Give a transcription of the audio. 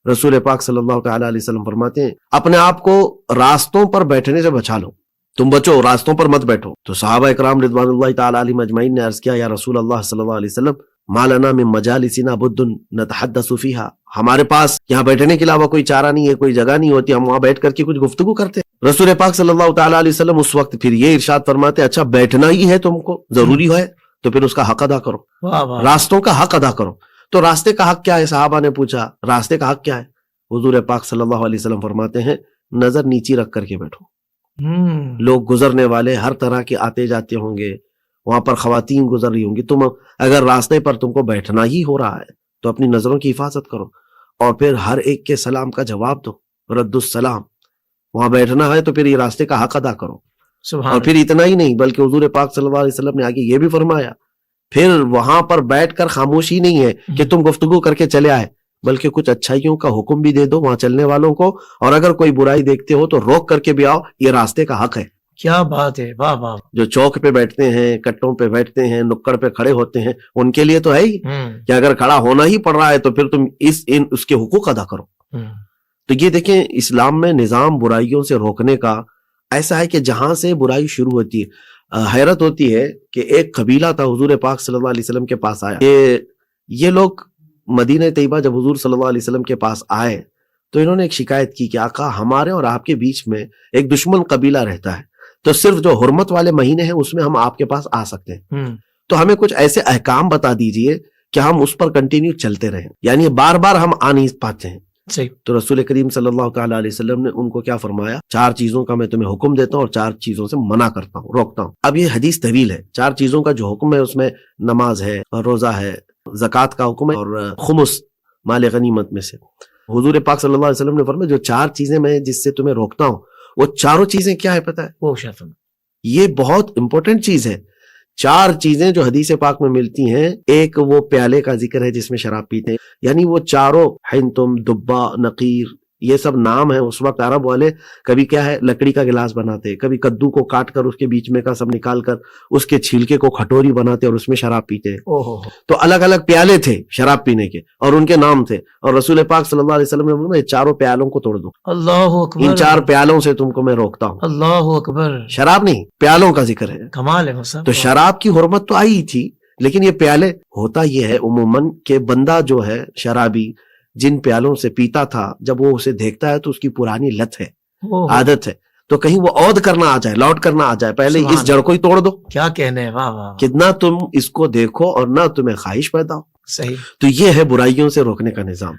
رسول پاک صلی اللہ تعالیٰ علیہ وسلم فرماتے ہیں اپنے آپ کو راستوں پر بیٹھنے سے بچا لو، تم بچو، راستوں پر مت بیٹھو۔ تو صحابہ اکرام رضوان اللہ تعالیٰ علیہم اجمعین نے عرض کیا یا رسول اللہ صلی اللہ علیہ وسلم ما لنا من مجالسنا بد نتحدث فیہا، ہمارے پاس یہاں بیٹھنے کے علاوہ کوئی چارہ نہیں ہے، کوئی جگہ نہیں ہوتی، ہم وہاں بیٹھ کر کے کچھ گفتگو کرتے ہیں۔ رسول پاک صلی اللہ تعالیٰ علیہ وسلم اس وقت پھر یہ ارشاد فرماتے اچھا بیٹھنا ہی ہے تم کو، ضروری ہے تو پھر اس کا حق ادا کرو، راستوں کا حق ادا کرو۔ تو راستے کا حق کیا ہے؟ صحابہ نے پوچھا راستے کا حق کیا ہے؟ حضور پاک صلی اللہ علیہ وسلم فرماتے ہیں نظر نیچی رکھ کر کے بیٹھو۔ لوگ گزرنے والے ہر طرح کے آتے جاتے ہوں گے، وہاں پر خواتین گزر رہی ہوں گی، تم اگر راستے پر تم کو بیٹھنا ہی ہو رہا ہے تو اپنی نظروں کی حفاظت کرو، اور پھر ہر ایک کے سلام کا جواب دو، رد السلام۔ وہاں بیٹھنا ہے تو پھر یہ راستے کا حق ادا کرو۔ اور پھر اتنا ہی نہیں بلکہ حضور پاک صلی اللہ علیہ وسلم نے آگے یہ بھی فرمایا پھر وہاں پر بیٹھ کر خاموشی نہیں ہے کہ تم گفتگو کر کے چلے آئے، بلکہ کچھ اچھائیوں کا حکم بھی دے دو وہاں چلنے والوں کو، اور اگر کوئی برائی دیکھتے ہو تو روک کر کے بھی آؤ، یہ راستے کا حق ہے۔ کیا بات ہے، واہ واہ۔ جو چوک پہ بیٹھتے ہیں، کٹوں پہ بیٹھتے ہیں، نکڑ پہ کھڑے ہوتے ہیں، ان کے لیے تو ہے ہی کہ اگر کھڑا ہونا ہی پڑ رہا ہے تو پھر تم اس کے حقوق ادا کرو۔ تو یہ دیکھیں اسلام میں نظام برائیوں سے روکنے کا ایسا ہے کہ جہاں سے برائی شروع ہوتی ہے، حیرت ہوتی ہے کہ ایک قبیلہ تھا حضور پاک صلی اللہ علیہ وسلم کے پاس آیا، یہ لوگ مدینہ طیبہ جب حضور صلی اللہ علیہ وسلم کے پاس آئے تو انہوں نے ایک شکایت کی کہ آقا ہمارے اور آپ کے بیچ میں ایک دشمن قبیلہ رہتا ہے، تو صرف جو حرمت والے مہینے ہیں اس میں ہم آپ کے پاس آ سکتے ہیں، تو ہمیں کچھ ایسے احکام بتا دیجئے کہ ہم اس پر کنٹینیو چلتے رہیں، یعنی بار بار ہم آ نہیں پاتے ہیں۔ تو رسول کریم صلی اللہ تعالیٰ علیہ وسلم نے ان کو کیا فرمایا، 4 چیزوں کا میں تمہیں حکم دیتا ہوں اور 4 چیزوں سے منع کرتا ہوں، روکتا ہوں۔ اب یہ حدیث طویل ہے، 4 چیزوں کا جو حکم ہے اس میں نماز ہے، روزہ ہے، زکوٰۃ کا حکم ہے، اور خمس مال غنیمت میں سے۔ حضور پاک صلی اللہ علیہ وسلم نے فرمایا جو 4 چیزیں میں جس سے تمہیں روکتا ہوں وہ چاروں چیزیں کیا ہے پتہ ہے؟ یہ بہت امپورٹنٹ چیز ہے۔ 4 چیزیں جو حدیث پاک میں ملتی ہیں، ایک وہ پیالے کا ذکر ہے جس میں شراب پیتے ہیں، یعنی وہ چاروں حنتم، دبا، نقیر، یہ سب نام ہیں۔ اس وقت عرب والے کبھی کیا ہے لکڑی کا گلاس بناتے، کبھی کدو کو کاٹ کر اس کے بیچ میں کا سب نکال کر اس کے چھلکے کو کھٹوری بناتے اور اس میں شراب پیتے۔ تو الگ الگ پیالے تھے شراب پینے کے اور ان کے نام تھے، اور رسول پاک صلی اللہ علیہ وسلم نے فرمایا چاروں پیالوں کو توڑ دو، اللہ اکبر، ان 4 پیالوں سے تم کو میں روکتا ہوں۔ اللہ اکبر، شراب نہیں، پیالوں کا ذکر ہے، کمال ہے صاحب۔ تو شراب کی حرمت تو آئی تھی، لیکن یہ پیالے، ہوتا یہ ہے عموماً کہ بندہ جو ہے شرابی جن پیالوں سے پیتا تھا جب وہ اسے دیکھتا ہے تو اس کی پرانی لت ہے، عادت ہے، تو کہیں وہ عود کرنا آ جائے، لوٹ کرنا آ جائے، پہلے اس جڑ کو ہی توڑ دو۔ کیا کہنے، واہ واہ، کتنا تم اس کو دیکھو اور نہ تمہیں خواہش پیدا ہو۔ صحیح۔ تو یہ ہے برائیوں سے روکنے کا نظام۔